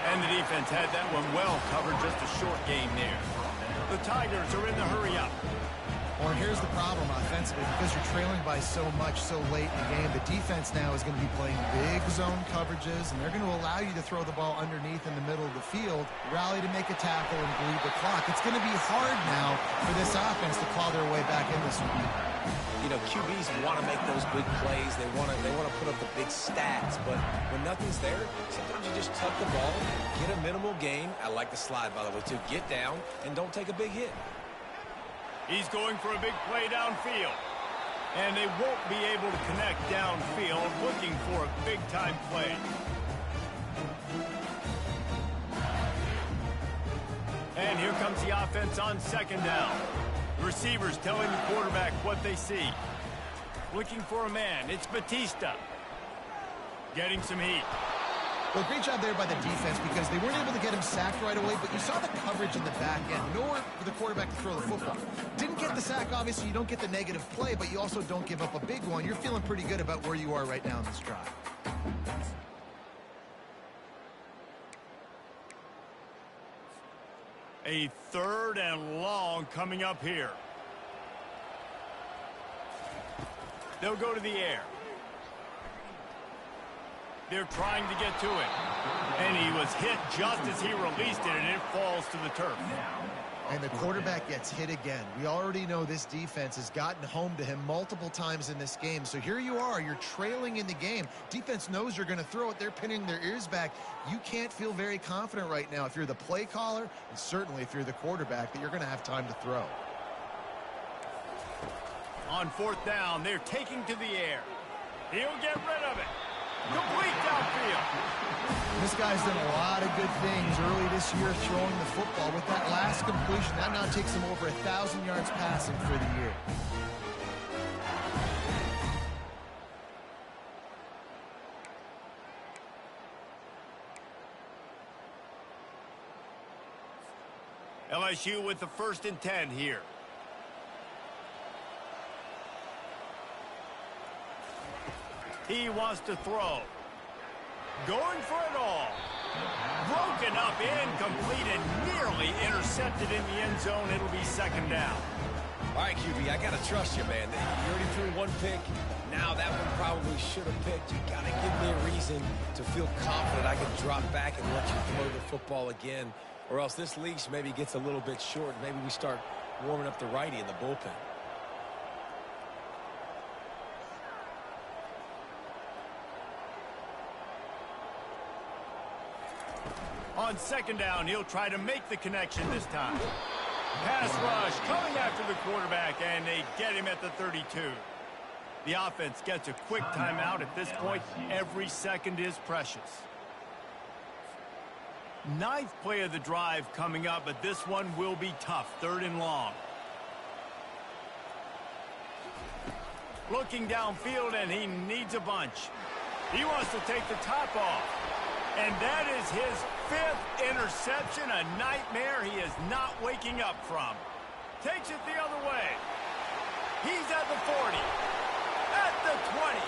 And the defense had that one well covered. Just a short game there. The Tigers are in the hurry-up. Or here's the problem offensively, because you're trailing by so much so late in the game, the defense now is going to be playing big zone coverages, and they're going to allow you to throw the ball underneath in the middle of the field, rally to make a tackle, and bleed the clock. It's going to be hard now for this offense to claw their way back in this one. You know, QBs want to make those big plays. They want to put up the big stats, but when nothing's there, sometimes you just tuck the ball, get a minimal gain. I like the slide, by the way, too. Get down and don't take a big hit. He's going for a big play downfield. And they won't be able to connect downfield, looking for a big-time play. And here comes the offense on 2nd down. The receivers telling the quarterback what they see. Looking for a man. It's Batista. Getting some heat. Well, great job there by the defense because they weren't able to get him sacked right away, but you saw the coverage in the back end. Nowhere for the quarterback to throw the football. Didn't get the sack, obviously. You don't get the negative play, but you also don't give up a big one. You're feeling pretty good about where you are right now in this drive. A 3rd and long coming up here. They'll go to the air. They're trying to get to it. And he was hit just as he released it, and it falls to the turf. And the quarterback gets hit again. We already know this defense has gotten home to him multiple times in this game. So here you are. You're trailing in the game. Defense knows you're going to throw it. They're pinning their ears back. You can't feel very confident right now if you're the play caller, and certainly if you're the quarterback, that you're going to have time to throw. On 4th down, they're taking to the air. He'll get rid of it. Complete downfield. This guy's done a lot of good things early this year throwing the football. With that last completion, that now takes him over 1,000 yards passing for the year. LSU with the 1st and 10 here. He wants to throw. Going for it all. Broken up, incomplete, and nearly intercepted in the end zone. It'll be 2nd down. All right, QB, I got to trust you, man. You already threw one pick. Now that one probably should have picked. You got to give me a reason to feel confident I can drop back and let you throw the football again. Or else this leash maybe gets a little bit short. Maybe we start warming up the righty in the bullpen. On 2nd down, he'll try to make the connection this time. Pass rush coming after the quarterback, and they get him at the 32. The offense gets a quick timeout at this point. Every second is precious. 9th play of the drive coming up, but this one will be tough. 3rd and long. Looking downfield, and he needs a bunch. He wants to take the top off. And that is his 5th interception, a nightmare he is not waking up from. Takes it the other way. He's at the 40, at the 20.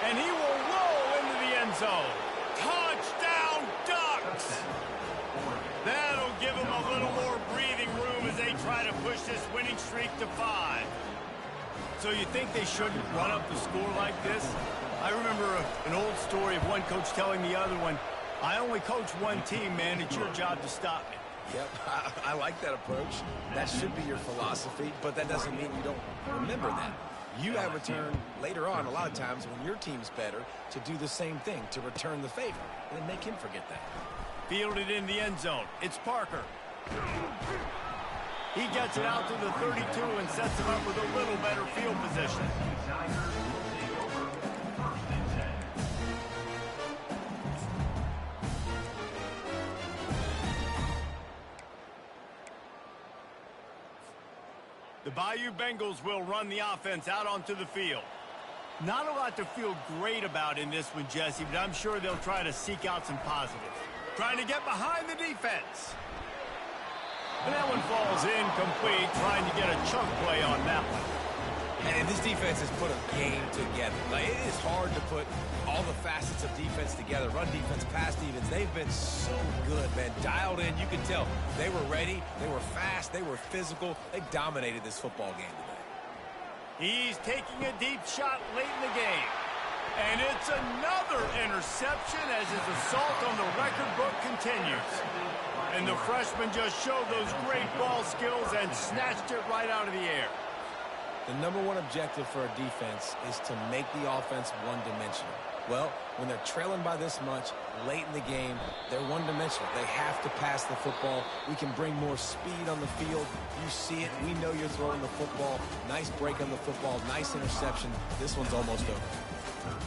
And he will roll into the end zone. Touchdown, Ducks! That'll give him a little more breathing room as they try to push this winning streak to 5. So you think they shouldn't run up the score like this? I remember an old story of one coach telling the other one, I only coach one team, man. It's your job to stop me. Yep, I like that approach. That should be your philosophy, but that doesn't mean you don't remember that. You have a turn later on, a lot of times, when your team's better, to do the same thing, to return the favor, and make him forget that. Fielded in the end zone. It's Parker. He gets it out to the 32 and sets him up with a little better field position. The Bayou Bengals will run the offense out onto the field. Not a lot to feel great about in this one, Jesse, but I'm sure they'll try to seek out some positives. Trying to get behind the defense. And that one falls incomplete, trying to get a chunk play on that one. And this defense has put a game together. Like, it is hard to put all the facets of defense together. Run defense, pass defense. They've been so good, man. Dialed in. You can tell they were ready. They were fast. They were physical. They dominated this football game today. He's taking a deep shot late in the game. And it's another interception as his assault on the record book continues. And the freshman just showed those great ball skills and snatched it right out of the air. The number one objective for a defense is to make the offense one-dimensional. Well, when they're trailing by this much, late in the game, they're one-dimensional. They have to pass the football. We can bring more speed on the field. You see it. We know you're throwing the football. Nice break on the football. Nice interception. This one's almost over.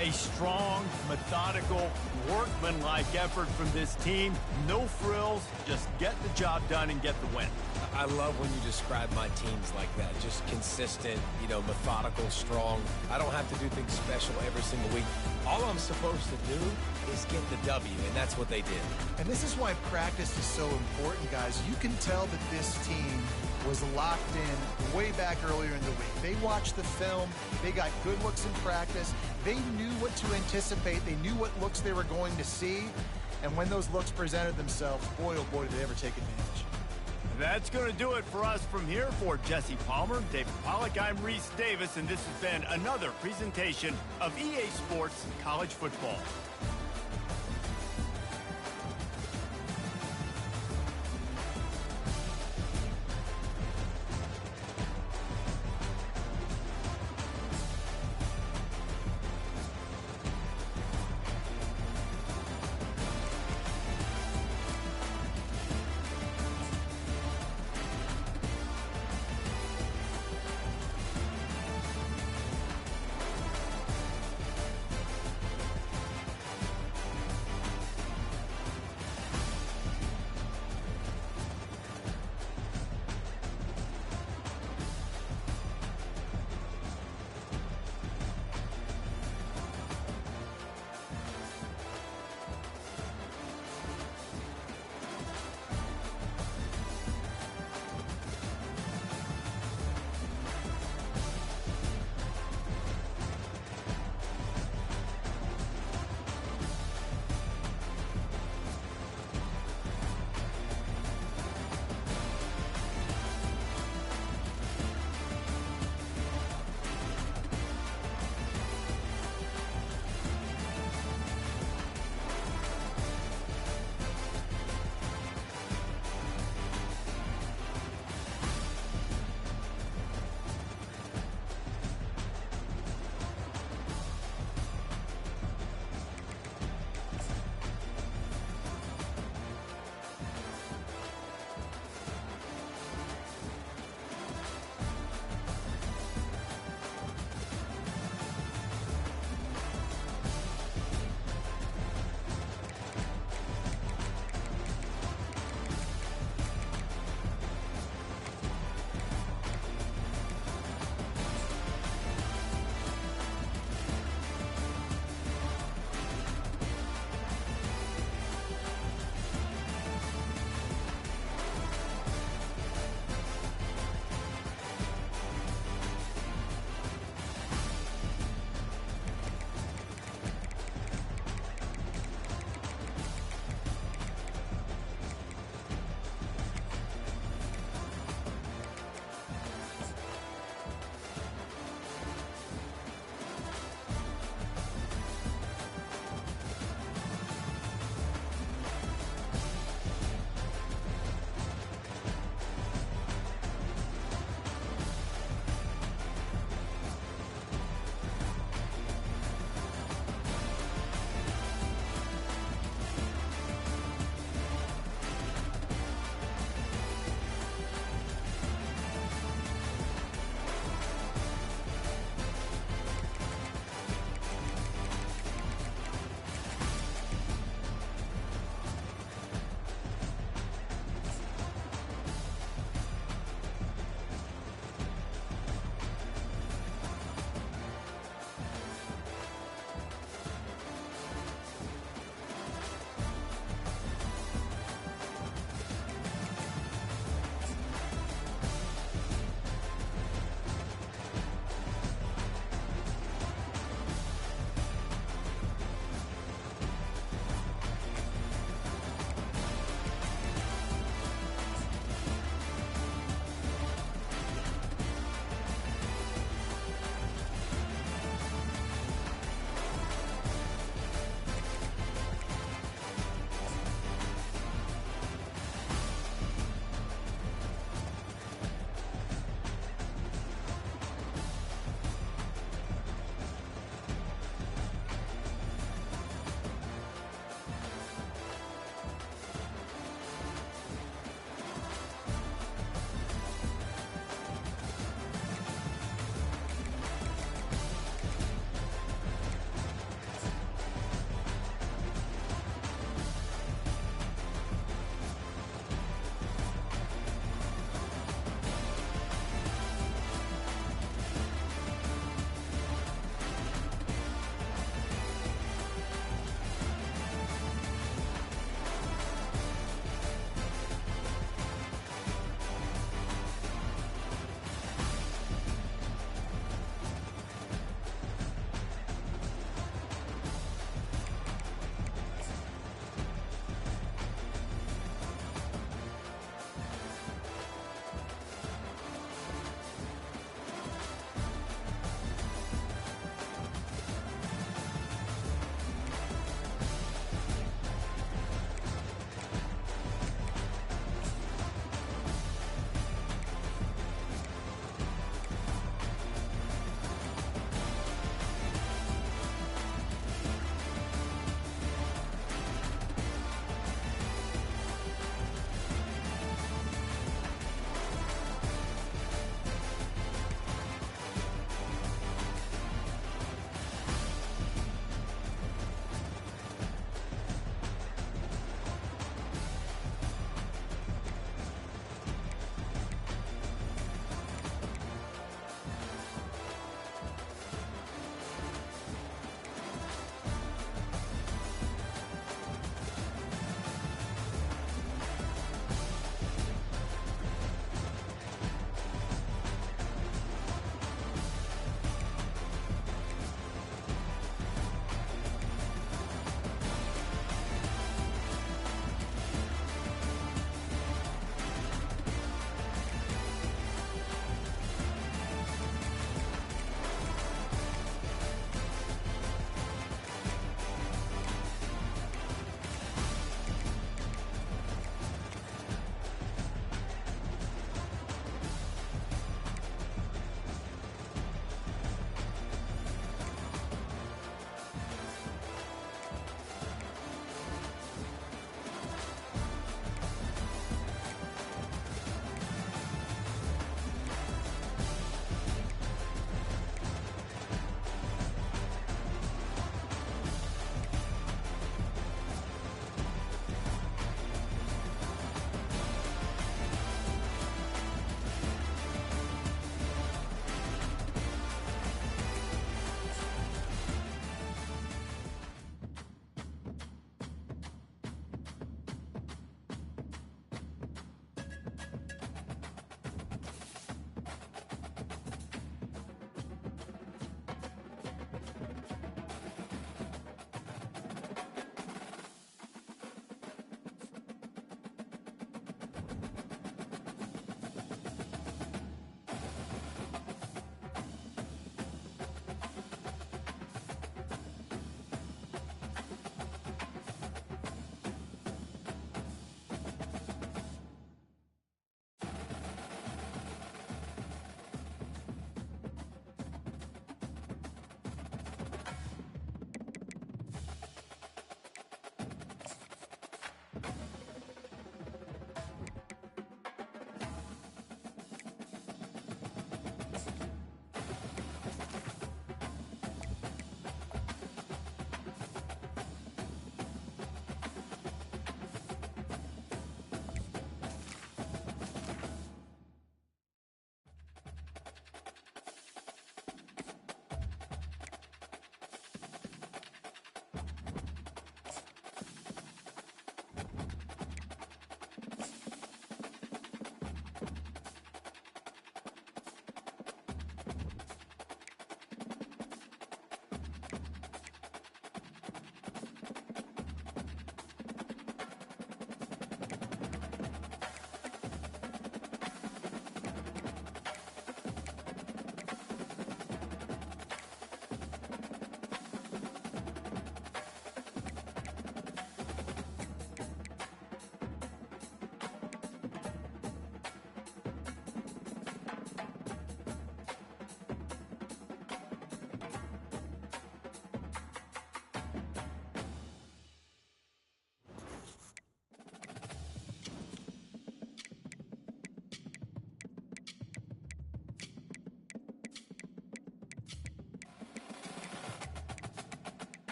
A strong, methodical, workmanlike effort from this team. No frills, just get the job done and get the win. I love when you describe my teams like that. Just consistent, methodical, strong. I don't have to do things special every single week. All I'm supposed to do is get the W, and that's what they did. And this is why practice is so important, guys. You can tell that this team was locked in way back earlier in the week. They watched the film. They got good looks in practice. They knew what to anticipate. They knew what looks they were going to see. And when those looks presented themselves, boy, oh boy, did they ever take advantage. That's going to do it for us from here. For Jesse Palmer, David Pollack, I'm Reese Davis, and this has been another presentation of EA Sports College Football.